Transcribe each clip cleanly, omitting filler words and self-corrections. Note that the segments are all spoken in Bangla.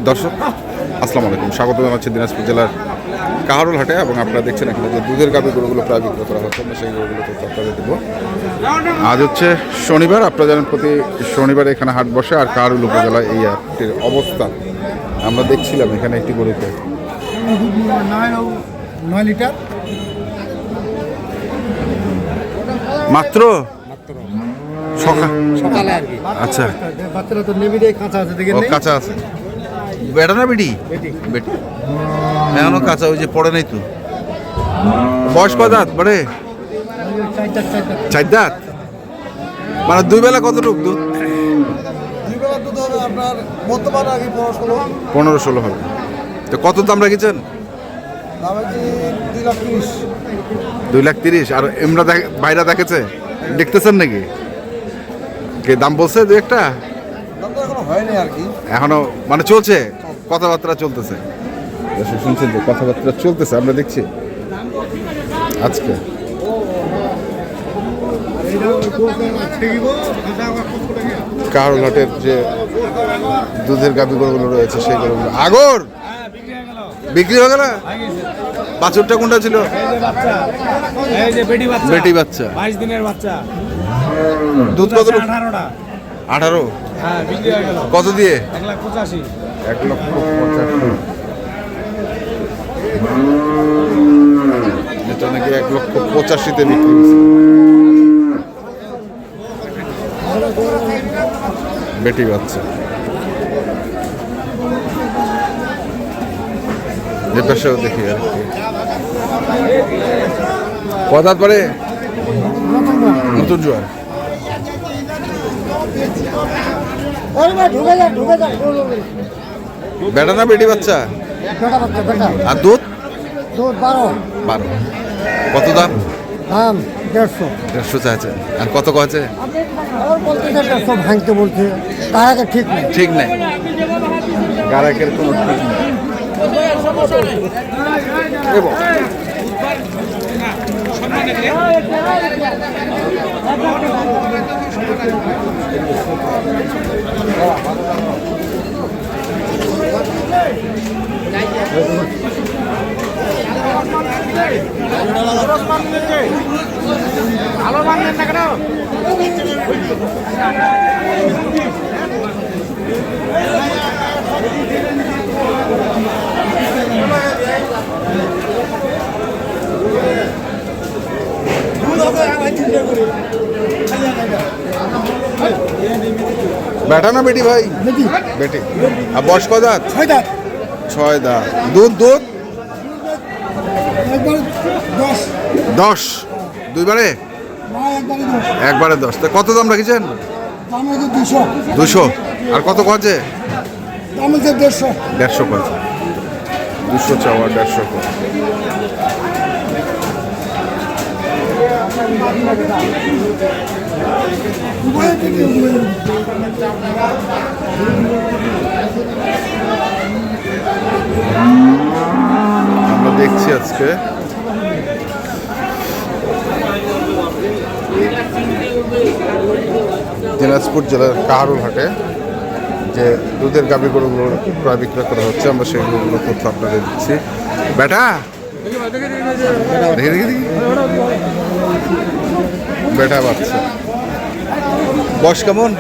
দর্শক আসসালামু আলাইকুম, স্বাগত জানাচ্ছি দিনাজপুর জেলার কাহারোল হাটে। এবং আপনারা দেখছেন এখানে যে দুধের গাভী গরুগুলো প্রায় বিক্রি করা হচ্ছে, আমরা সেই গরুগুলো তথ্য আপনাদের দেবো। আজ হচ্ছে শনিবার, আপনারা জানেন প্রতি শনিবার এখানে হাট বসে। আর কাহারোল উপজেলায় এই হাটটির অবস্থান আমরা দেখছিলাম। এখানে একটি গরুতে 9 লিটার মাত্র সকালে আর কি। আচ্ছা, বাচ্চারা তো নেবি দিয়ে কাঁচা আছে, দেখেন নেই? কাঁচা আছে। বেটা না বেটি? বেটি এখনো কাঁচা, ওই যে পড়ে নাই তো। বয়স কয় দাঁত বাড়ে? 4 দাঁত। মানে দুই বেলা কতটুক দুধ? দুই বেলা দুধ হবে আপনার বর্তমানে আগে 15-16 হবে। তো কত দাম রাখিছেন? দাম হচ্ছে 2,30,000। 2,30,000। আর এমরা বাইরা দেখেছে, দেখতেছেন নাকি? কে দাম বলছে দু একটা? দাম তো এখনো হয়নি আর কি, এখনো মানে চলছে, কথাবার্তা চলতেছে। শুনছেন যে কথাবার্তা চলতেছে, আমরা দেখছি আজকে। কাহারোল হাটের যে দুধের গাভী গরুগুলো রয়েছে সেই গরুগুলো আগর বিক্রি হয়ে গেল। বাছুরটা কোনটা ছিল? বেটি বাচ্চা, 22 দিনের বাচ্চা। দুধ কত? 18টা। 18। হ্যাঁ, বিক্রি হয়ে গেল। কত দিয়ে? 1,85,000। 1,85,000। এটা নাকি 1,85,000-তে বিক্রি হয়েছে। বেটি বাচ্চা। যে পাশেও দেখি আর কি। কদাত পরে নতুন জোয়ার। বেটা না বেটি বাচ্চা? আর দুধ? 12। কত দাম? 150 চাইছে। আর কত আছে? ভাঙতে বলছে, তার ঠিক নেই। ঠিক নাই, গারাকের কোনো ঠিক নেই। এবং ভালো মানবেন না কেন? বেটা না বেটি ভাই? বেটি। আর বয়স কয় দাঁত? 6 দাঁত। দুধ? 10। দুইবারে? একবারে 10। তা কত দাম রাখিছেন? 200। আর কত কছে? 150 কছে। 200 চাওয়া, 150 কছে। আমরা দেখছি আজকে দিনাজপুর জেলার কাহারোল হাটে যে দুধের গাভী গরুগুলো প্রায় বিক্রয় করা হচ্ছে, আমরা সেই গরুগুলো তথ্য আপনাদের দিচ্ছি। বেটা দেখি বেটা বাচ্চা। বয়স কেমন?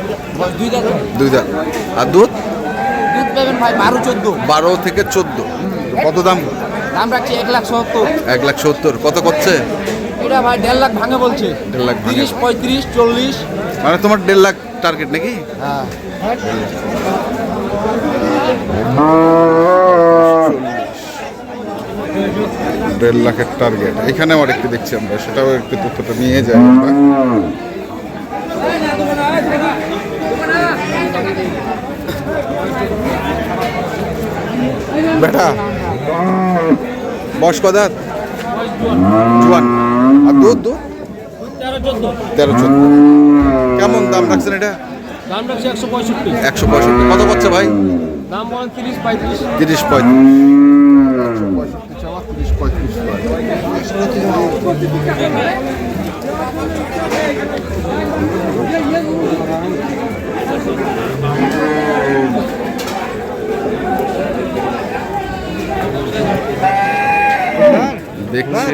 2 দাঁত। আর দুধ? দুধ পাবেন ভাই 12 থেকে 14। কত দাম? দাম রাখছি 1,70,000। 1,70,000। কত করছে? এটা ভাই 1.5 লাখ ভাঙে বলছে। 1.5 লাখ ভাঙে। 30, 35, 40। মানে তোমার 1.5 লাখ টার্গেট নাকি? হ্যাঁ। 1.5 লাখের টার্গেট। এখানেও আরেকটি দেখছি আমরা, সেটাও একটু তথ্যটা নিয়ে যাই আমরা। বেটা বয়স কত দাঁত? 54। আর দুধ? 13-14। কেমন দাম রাখছেন এটা? দাম রাখছি 165। 165। কত করছে ভাই? দাম বলেন 30-35। 30-35। দেখছি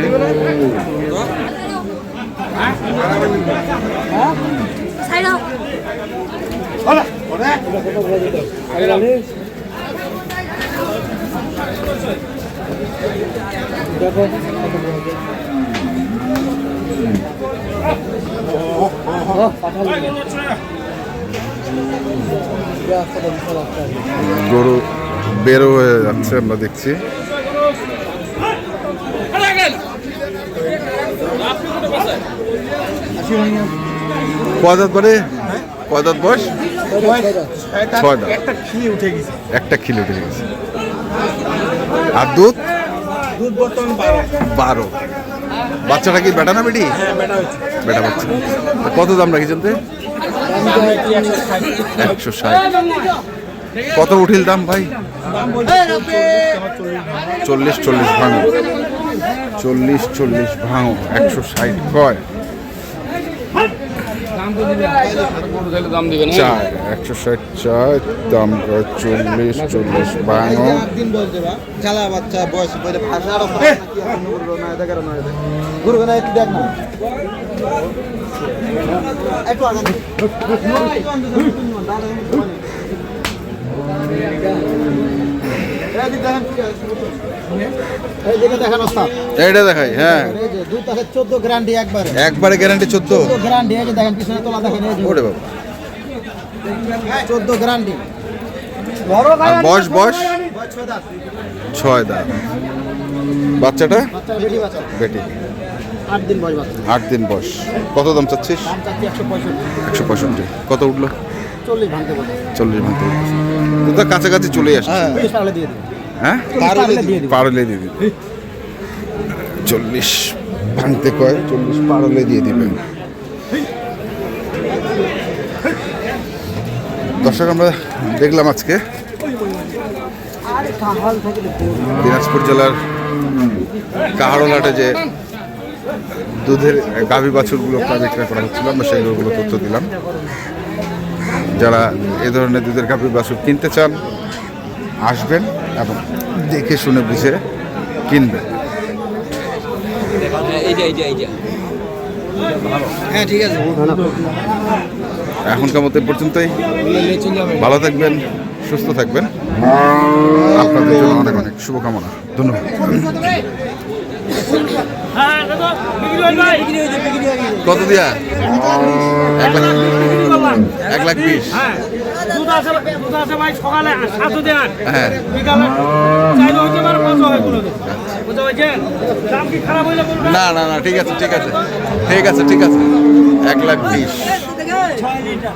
গরু বেরো হয়ে যাচ্ছে, আমরা দেখছি। কয় দাঁত পরে, কয় দাঁত বয়স? 6 দাঁত। একটা খিলি উঠে গেছে। একটা খিলে উঠে গেছে। আর দুধ? দুধ বর্তমান 12। বাচ্চাটা কি বেটা না বেটি? হ্যাঁ, বেটা হচ্ছে। বেটা বাচ্চা। কত দাম রাখিছেন? 160। কত উঠিল দাম ভাই? 40 ভাঙো, 40 ভাঙো, 160 কয়? দাম দিবেন 160 চায়, দাম কয় 40 ভাঙো। দিন বলছে বা জ্বালা বাচ্চা বয়স বলে ভাষা আর কি এখন গুরু না দেখার না গুরু না একটু দেখ না একটু আগে এই দেখে দেখেন ওস্তাদ এইটা দেখাই। হ্যাঁ, এই যে দুধ আছে 14 গ্যারান্টি একবারে একবারে গ্যারান্টি 14। গ্যারান্টি এই যে দেখেন পিছনে তোলা দেখেন এই যে ওরে বাবা। 14 গ্যারান্টি আর বয়স? 6 দাঁত। বাচ্চাটা? বাচ্চা বেটি বাচ্চা বেটি। 8 দিন বয়স বাচ্চা 8 দিন বয়স। কত দাম চাচ্ছিস? দাম চাচ্ছি 165 165। কত উঠলো? 40 ভাঙতে বলে 40 ভাঙতে উঠতেছে। তো তো কাছাকাছি চলে আসছে। হ্যাঁ 40 পারলে দিয়ে দিন হ্যাঁ, পারলে দিয়ে দিন পারলে দিয়ে দিবে। 40 ভাঙতে কয়, 40 পারলে দিয়ে দিবে। দর্শক, আমরা দেখলাম আজকে দিনাজপুর জেলার কাহারোলহাটে যে দুধের গাভী বাছুরগুলো বিক্রয় করা হচ্ছিল, আমরা সেইগুলো তথ্য দিলাম। যারা এ ধরনের দুধের গাভী বাছুর কিনতে চান, আসবেন এবং দেখে শুনে বুঝে কিনবেন। হ্যাঁ ঠিক আছে এখনকার মতো এই পর্যন্তই। ভালো থাকবেন, সুস্থ থাকবেন। আপনাদের জন্য অনেক অনেক শুভকামনা। ধন্যবাদ। কত দিয়া? 1,20,000। দুধ আছে ভাই সকালে 7 দেন হ্যাঁ, বিকালে চাইলে হইতে পারে 5 হয় কোনো দিন বুঝতে পারছেন দাম কি খারাপ হইলে বলবেন না না না, ঠিক আছে ঠিক আছে ঠিক আছে ঠিক আছে। 1,20,000। 6 লিটার